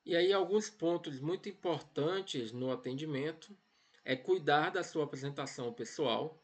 E aí, alguns pontos muito importantes no atendimento é cuidar da sua apresentação pessoal,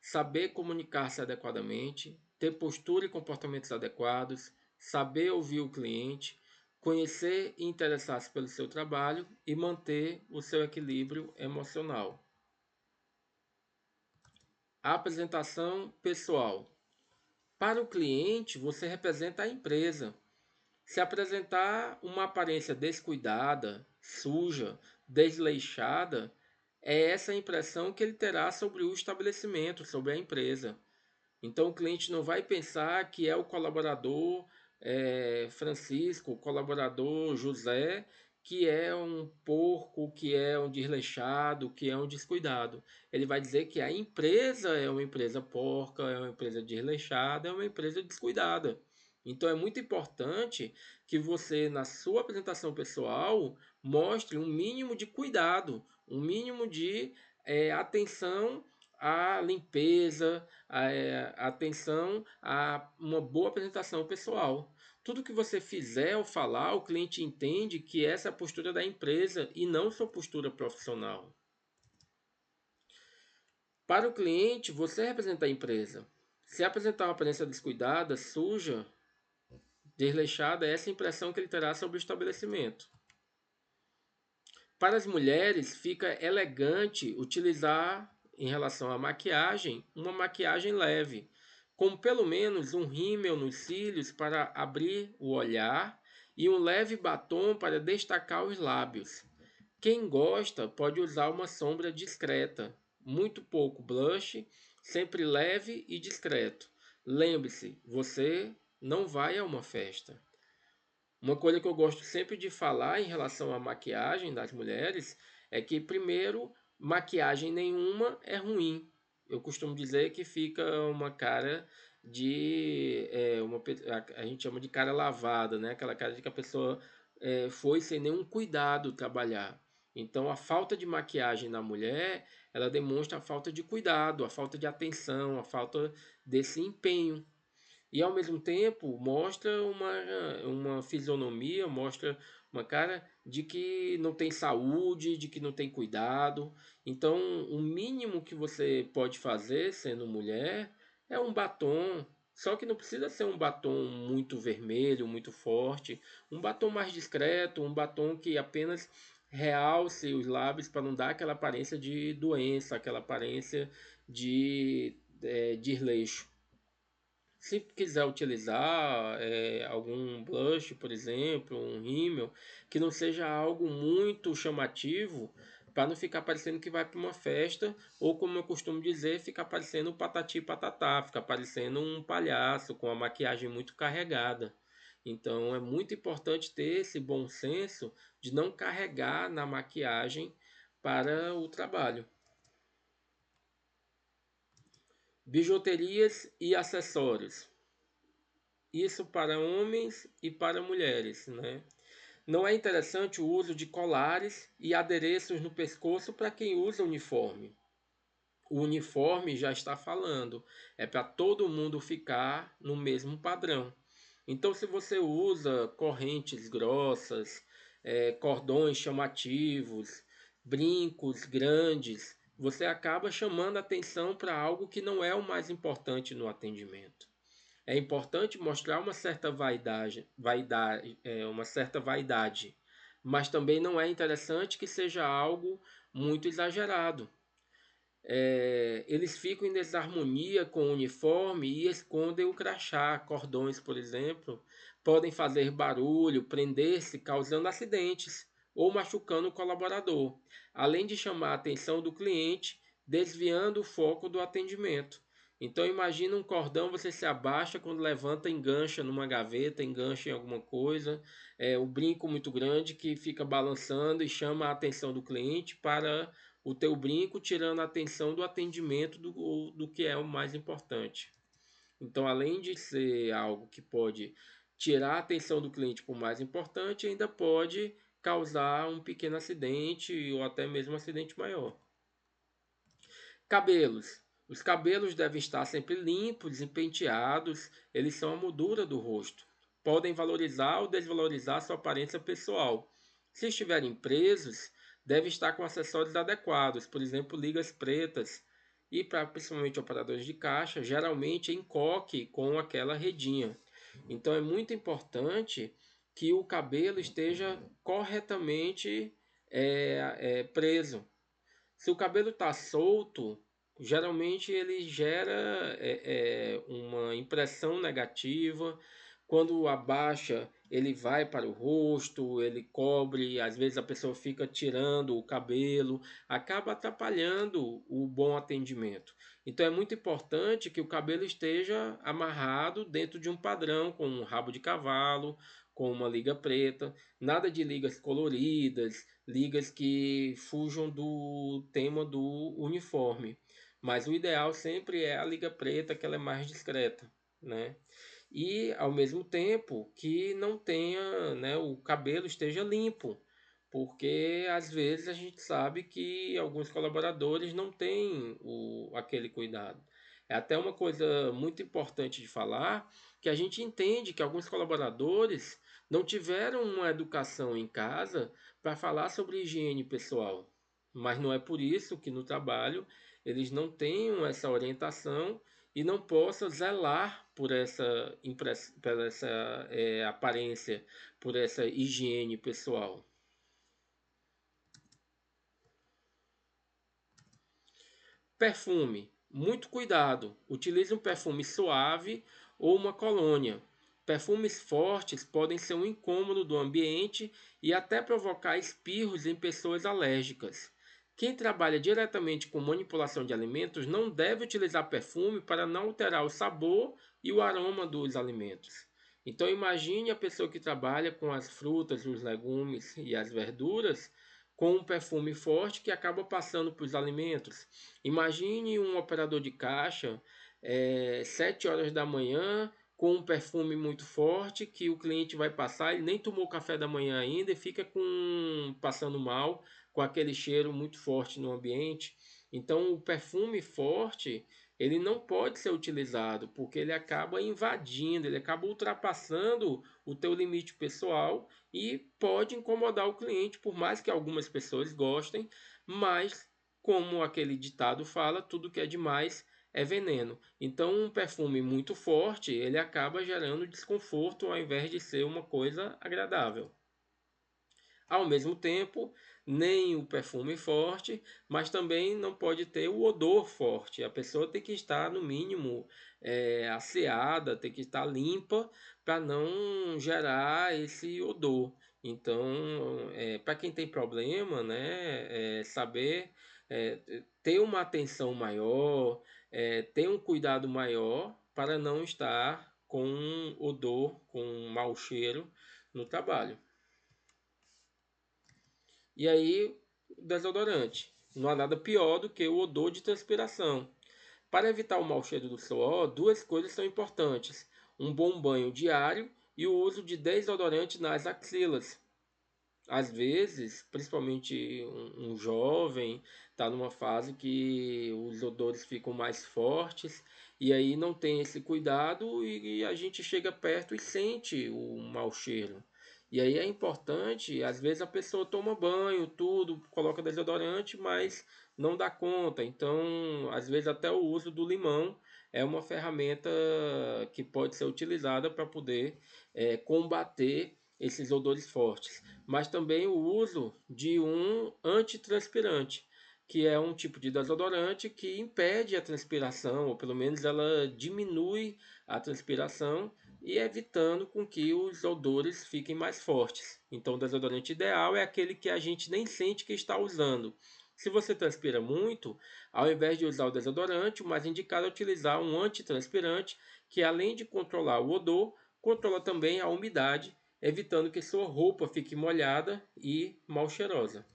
saber comunicar-se adequadamente, ter postura e comportamentos adequados, saber ouvir o cliente, conhecer e interessar-se pelo seu trabalho e manter o seu equilíbrio emocional. A apresentação pessoal. Para o cliente, você representa a empresa. Se apresentar uma aparência descuidada, suja, desleixada, é essa a impressão que ele terá sobre o estabelecimento, sobre a empresa. Então o cliente não vai pensar que é o colaborador Francisco, o colaborador José, que é um porco, que é um desleixado, que é um descuidado. Ele vai dizer que a empresa é uma empresa porca, é uma empresa desleixada, é uma empresa descuidada. Então é muito importante que você, na sua apresentação pessoal, mostre um mínimo de cuidado, um mínimo de atenção à limpeza, atenção a uma boa apresentação pessoal. Tudo que você fizer ou falar, o cliente entende que essa é a postura da empresa e não sua postura profissional. Para o cliente, você representa a empresa. Se apresentar uma aparência descuidada, suja, desleixada, é essa a impressão que ele terá sobre o estabelecimento. Para as mulheres, fica elegante utilizar, em relação à maquiagem, uma maquiagem leve, com pelo menos um rímel nos cílios para abrir o olhar e um leve batom para destacar os lábios. Quem gosta pode usar uma sombra discreta, muito pouco blush, sempre leve e discreto. Lembre-se, você não vai a uma festa. Uma coisa que eu gosto sempre de falar em relação à maquiagem das mulheres é que, primeiro, maquiagem nenhuma é ruim. Eu costumo dizer que fica uma cara de. A gente chama de cara lavada, né? Aquela cara de que a pessoa foi sem nenhum cuidado trabalhar. Então, a falta de maquiagem na mulher, ela demonstra a falta de cuidado, a falta de atenção, a falta desse empenho. E ao mesmo tempo mostra uma fisionomia, mostra uma cara de que não tem saúde, de que não tem cuidado. Então, o mínimo que você pode fazer sendo mulher é um batom. Só que não precisa ser um batom muito vermelho, muito forte. Um batom mais discreto, um batom que apenas realce os lábios para não dar aquela aparência de doença, aquela aparência de desleixo. Se quiser utilizar algum blush, por exemplo, um rímel, que não seja algo muito chamativo, para não ficar parecendo que vai para uma festa, ou como eu costumo dizer, ficar parecendo um patati patatá, ficar parecendo um palhaço com a maquiagem muito carregada. Então é muito importante ter esse bom senso de não carregar na maquiagem para o trabalho. Bijuterias e acessórios. Isso para homens e para mulheres, né? Não é interessante o uso de colares e adereços no pescoço para quem usa uniforme. O uniforme já está falando, é para todo mundo ficar no mesmo padrão. Então, se você usa correntes grossas, cordões chamativos, brincos grandes, você acaba chamando atenção para algo que não é o mais importante no atendimento. É importante mostrar uma certa vaidade, mas também não é interessante que seja algo muito exagerado. Eles ficam em desarmonia com o uniforme e escondem o crachá. Cordões, por exemplo, podem fazer barulho, prender-se, causando acidentes ou machucando o colaborador, além de chamar a atenção do cliente, desviando o foco do atendimento. Então imagina um cordão, você se abaixa quando levanta, engancha numa gaveta, engancha em alguma coisa, o brinco muito grande que fica balançando e chama a atenção do cliente para o teu brinco, tirando a atenção do atendimento do que é o mais importante. Então, além de ser algo que pode tirar a atenção do cliente para o mais importante, ainda pode causar um pequeno acidente ou até mesmo um acidente maior. Cabelos. Os cabelos devem estar sempre limpos e penteados, eles são a moldura do rosto. Podem valorizar ou desvalorizar sua aparência pessoal. Se estiverem presos, deve estar com acessórios adequados, por exemplo, ligas pretas e para principalmente operadores de caixa, geralmente em coque com aquela redinha. Então é muito importante que o cabelo esteja corretamente preso. Se o cabelo está solto, geralmente ele gera uma impressão negativa. Quando abaixa, ele vai para o rosto, ele cobre, às vezes a pessoa fica tirando o cabelo, acaba atrapalhando o bom atendimento. Então é muito importante que o cabelo esteja amarrado dentro de um padrão, com um rabo de cavalo, com uma liga preta, nada de ligas coloridas, ligas que fujam do tema do uniforme. Mas o ideal sempre é a liga preta, que ela é mais discreta, né? E ao mesmo tempo que não tenha, né, o cabelo esteja limpo, porque às vezes a gente sabe que alguns colaboradores não têm aquele cuidado. É até uma coisa muito importante de falar, que a gente entende que alguns colaboradores não tiveram uma educação em casa para falar sobre higiene pessoal. Mas não é por isso que no trabalho eles não tenham essa orientação e não possam zelar por essa aparência, por essa higiene pessoal. Perfume. Muito cuidado. Utilize um perfume suave ou uma colônia. Perfumes fortes podem ser um incômodo do ambiente e até provocar espirros em pessoas alérgicas. Quem trabalha diretamente com manipulação de alimentos não deve utilizar perfume para não alterar o sabor e o aroma dos alimentos. Então imagine a pessoa que trabalha com as frutas, os legumes e as verduras com um perfume forte que acaba passando para os alimentos. Imagine um operador de caixa 7 horas da manhã com um perfume muito forte que o cliente vai passar, ele nem tomou café da manhã ainda e fica passando mal com aquele cheiro muito forte no ambiente. Então o perfume forte ele não pode ser utilizado porque ele acaba invadindo, ele acaba ultrapassando o teu limite pessoal e pode incomodar o cliente, por mais que algumas pessoas gostem, mas como aquele ditado fala, tudo que é demais é veneno. Então, um perfume muito forte, ele acaba gerando desconforto ao invés de ser uma coisa agradável. Ao mesmo tempo, nem o perfume forte, mas também não pode ter o odor forte. A pessoa tem que estar, no mínimo, asseada, tem que estar limpa para não gerar esse odor. Então, para quem tem problema, né, saber ter uma atenção maior, ter um cuidado maior para não estar com odor, com mau cheiro no trabalho. E aí, desodorante. Não há nada pior do que o odor de transpiração. Para evitar o mau cheiro do suor, duas coisas são importantes: um bom banho diário e o uso de desodorante nas axilas. Às vezes, principalmente um jovem, está numa fase que os odores ficam mais fortes e aí não tem esse cuidado e a gente chega perto e sente o mau cheiro. E aí é importante, às vezes a pessoa toma banho, tudo, coloca desodorante, mas não dá conta. Então, às vezes até o uso do limão é uma ferramenta que pode ser utilizada para poder combater esses odores fortes, mas também o uso de um antitranspirante, que é um tipo de desodorante que impede a transpiração, ou pelo menos ela diminui a transpiração e evitando com que os odores fiquem mais fortes. Então, o desodorante ideal é aquele que a gente nem sente que está usando. Se você transpira muito, ao invés de usar o desodorante, o mais indicado é utilizar um antitranspirante, que além de controlar o odor, controla também a umidade, evitando que sua roupa fique molhada e mal cheirosa.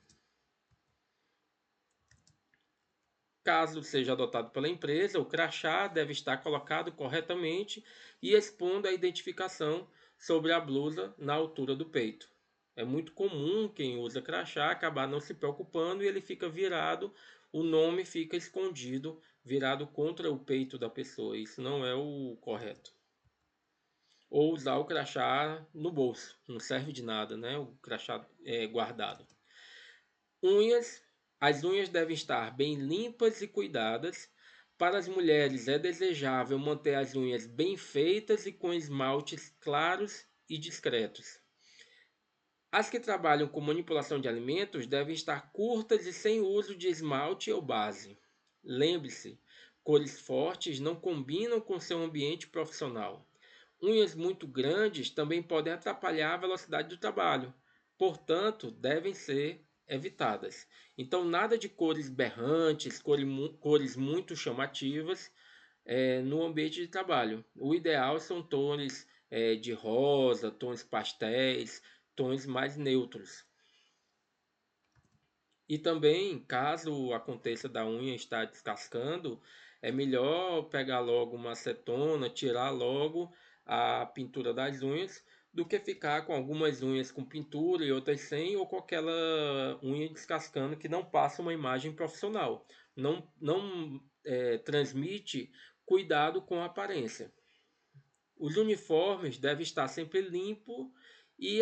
Caso seja adotado pela empresa, o crachá deve estar colocado corretamente e expondo a identificação sobre a blusa na altura do peito. É muito comum quem usa crachá acabar não se preocupando e ele fica virado, o nome fica escondido, virado contra o peito da pessoa. Isso não é o correto. ou usar o crachá no bolso. Não serve de nada, né? O crachá guardado. Unhas. As unhas devem estar bem limpas e cuidadas. Para as mulheres é desejável manter as unhas bem feitas e com esmaltes claros e discretos. As que trabalham com manipulação de alimentos devem estar curtas e sem uso de esmalte ou base. Lembre-se, cores fortes não combinam com seu ambiente profissional. Unhas muito grandes também podem atrapalhar a velocidade do trabalho, portanto, devem ser evitadas. Então, nada de cores berrantes, cores muito chamativas no ambiente de trabalho. O ideal são tons de rosa, tons pastéis, tons mais neutros. E também, caso aconteça da unha estar descascando, é melhor pegar logo uma acetona, tirar logo a pintura das unhas, do que ficar com algumas unhas com pintura e outras sem, ou com aquela unha descascando que não passa uma imagem profissional. Não transmite cuidado com a aparência. Os uniformes devem estar sempre limpo e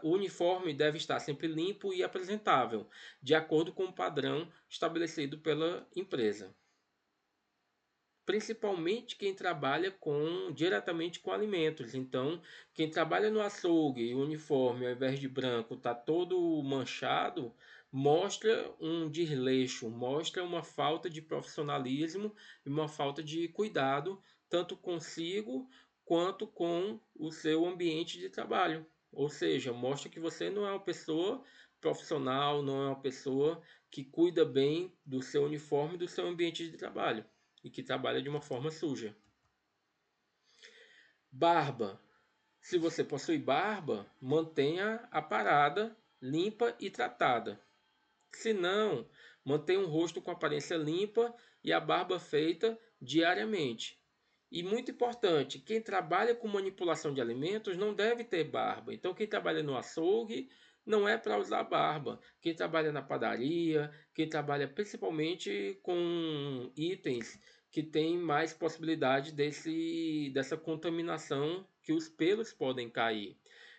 O uniforme deve estar sempre limpo e apresentável, de acordo com o padrão estabelecido pela empresa. Principalmente quem trabalha diretamente com alimentos. Então, quem trabalha no açougue e o uniforme, ao invés de branco, está todo manchado, mostra um desleixo, mostra uma falta de profissionalismo e uma falta de cuidado, tanto consigo quanto com o seu ambiente de trabalho. Ou seja, mostra que você não é uma pessoa profissional, não é uma pessoa que cuida bem do seu uniforme e do seu ambiente de trabalho e que trabalha de uma forma suja. Barba. Se você possui barba, mantenha a parada limpa e tratada. Se não, mantenha um rosto com aparência limpa e a barba feita diariamente. E muito importante, quem trabalha com manipulação de alimentos não deve ter barba. Então, quem trabalha no açougue não é para usar barba. Quem trabalha na padaria, quem trabalha principalmente com itens que têm mais possibilidade dessa contaminação que os pelos podem cair.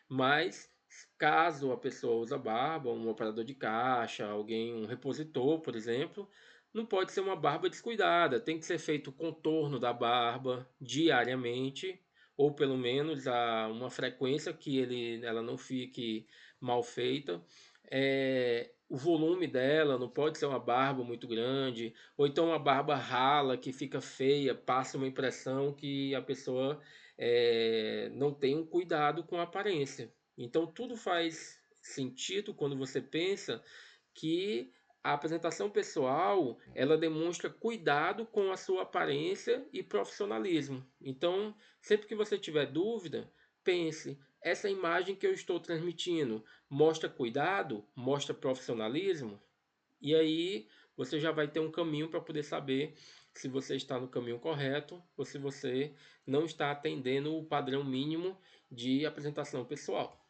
Mas caso a pessoa usa barba, um operador de caixa, alguém, um repositor, por exemplo, não pode ser uma barba descuidada, tem que ser feito o contorno da barba diariamente, ou pelo menos a uma frequência que ela não fique mal feita. O volume dela não pode ser uma barba muito grande, ou então uma barba rala que fica feia, passa uma impressão que a pessoa não tem um cuidado com a aparência. Então tudo faz sentido quando você pensa que a apresentação pessoal ela demonstra cuidado com a sua aparência e profissionalismo. Então, sempre que você tiver dúvida, pense: essa imagem que eu estou transmitindo mostra cuidado, mostra profissionalismo? E aí você já vai ter um caminho para poder saber se você está no caminho correto ou se você não está atendendo o padrão mínimo de apresentação pessoal.